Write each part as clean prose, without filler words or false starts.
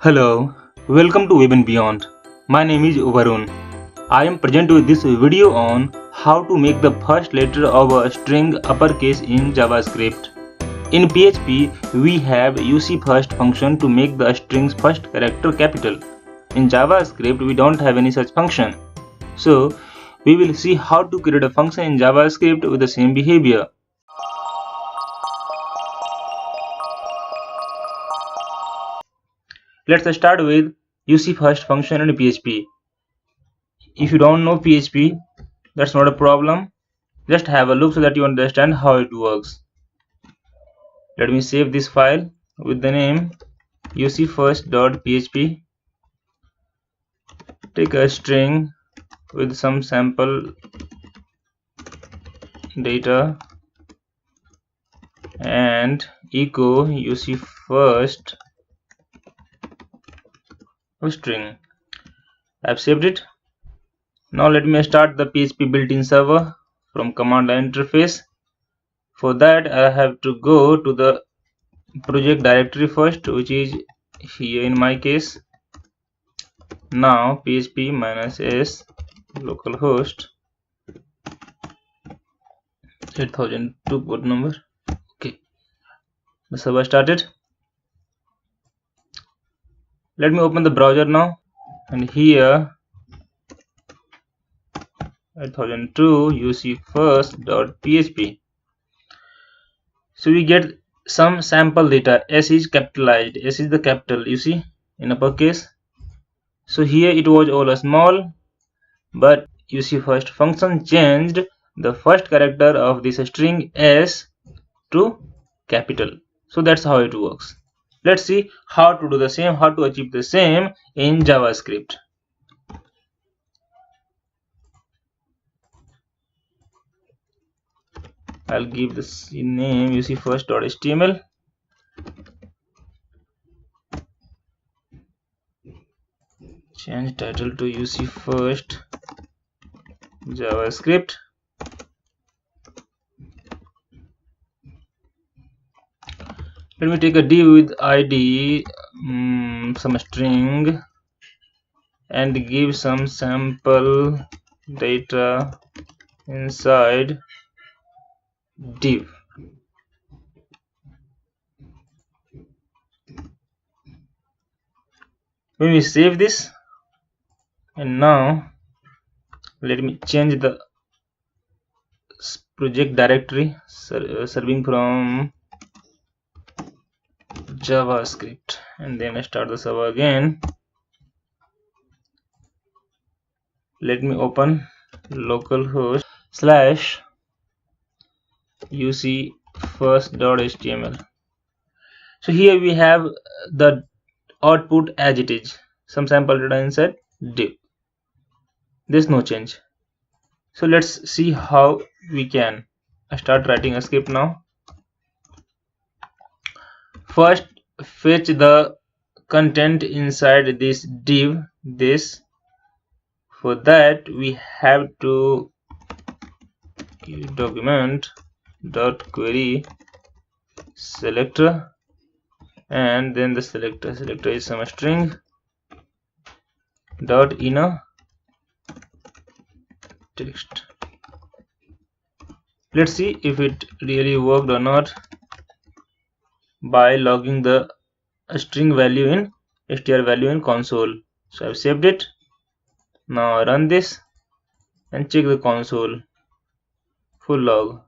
Hello, welcome to Web and Beyond. My name is Varun. I am present with this video on how to make the first letter of a string uppercase in JavaScript. In PHP, we have ucFirst function to make the string's first character capital. In JavaScript, we don't have any such function. So, we will see how to create a function in JavaScript with the same behavior. Let's start with ucFirst function in PHP. If you don't know PHP, that's not a problem. Just have a look so that you understand how it works. Let me save this file with the name ucFirst.php. Take a string with some sample data and echo ucFirst string. I've saved it. Now let me start the PHP built-in server from command line interface. For that, I have to go to the project directory first, which is here in my case. Now php -s localhost 8002 port number. Okay, the server started. Let me open the browser now, and here 8002 ucFirst.php. So we get some sample data. S is capitalized, S is the capital, you see, in uppercase. So here it was all a small, but ucFirst function changed the first character of this string S to capital. So that's how it works. Let's see how to do the same, how to achieve the same in JavaScript. I'll give this name ucFirst.html. Change title to ucFirst JavaScript. Let me take a div with id some string and give some sample data inside div. When we save this, and now let me change the project directory serving from JavaScript, and then I start the server again. Let me open localhost /ucFirst.html. So here we have the output as it is, some sample data inside div. There's no change. So let's see how we can. I start writing a script now. First, fetch the content inside this div, this. For that, we have to document.querySelector, and then the selector is some string dot innerText. Let's see if it really worked or not by logging the string value in str value in console. So I've saved it. Now run this and check the console. Full log.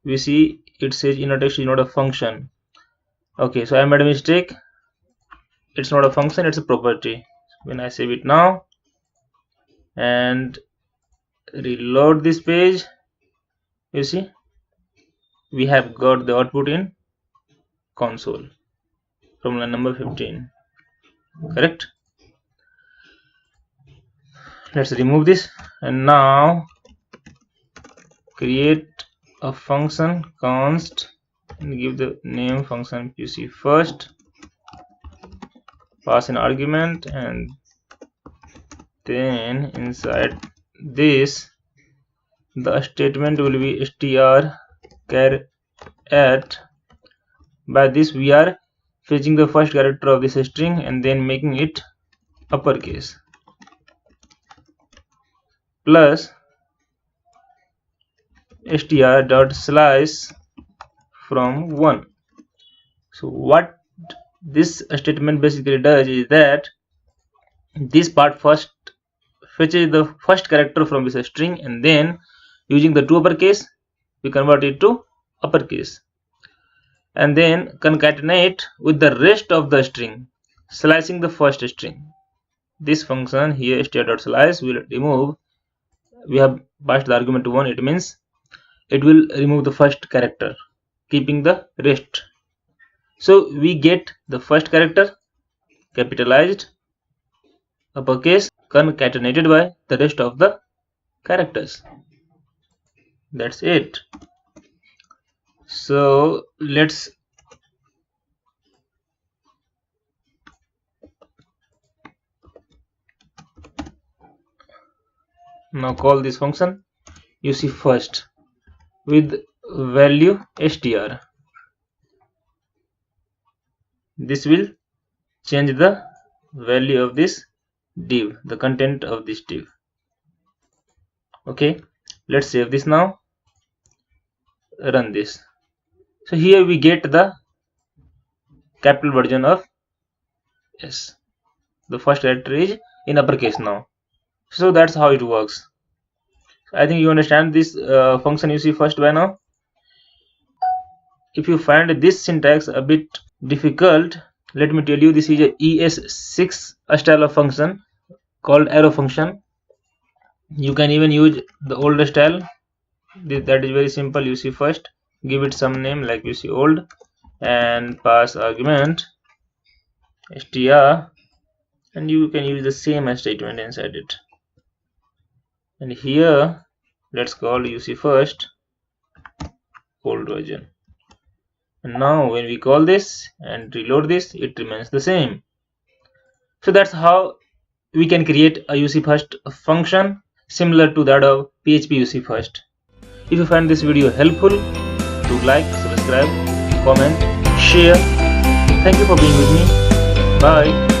We see it says innerText is not a function. Okay, so I made a mistake. It's not a function, it's a property. When I save it now and reload this page, you see we have got the output in console from line number 15. Correct? Let's remove this, and now create a function const and give the name function ucFirst, pass an argument, and then inside this the statement will be str char at. By this we are fetching the first character of this string and then making it uppercase, plus str.slice from 1. So what this statement basically does is that this part first fetches the first character from this string, and then using the two uppercase we convert it to uppercase, and then concatenate with the rest of the string, slicing the first string. This function here str.slice will remove, we have passed the argument to 1, it means it will remove the first character, keeping the rest. So we get the first character capitalized, uppercase, concatenated by the rest of the characters. That's it. So let's now call this function ucFirst with value str. This will change the value of this div, the content of this div. Okay, let's save this now, run this. So here we get the capital version of S. The first character is in uppercase now. So that's how it works. I think you understand this function ucFirst by now. If you find this syntax a bit difficult, let me tell you, this is a ES6 style of function called arrow function. You can even use the older style. That is very simple. ucFirst, give it some name like ucOld and pass argument str, and you can use the same statement inside it. And here let's call ucFirst old version. And now when we call this and reload this, it remains the same. So that's how we can create a ucFirst function similar to that of PHP ucFirst. If you find this video helpful, do like, subscribe, comment, share. Thank you for being with me. Bye.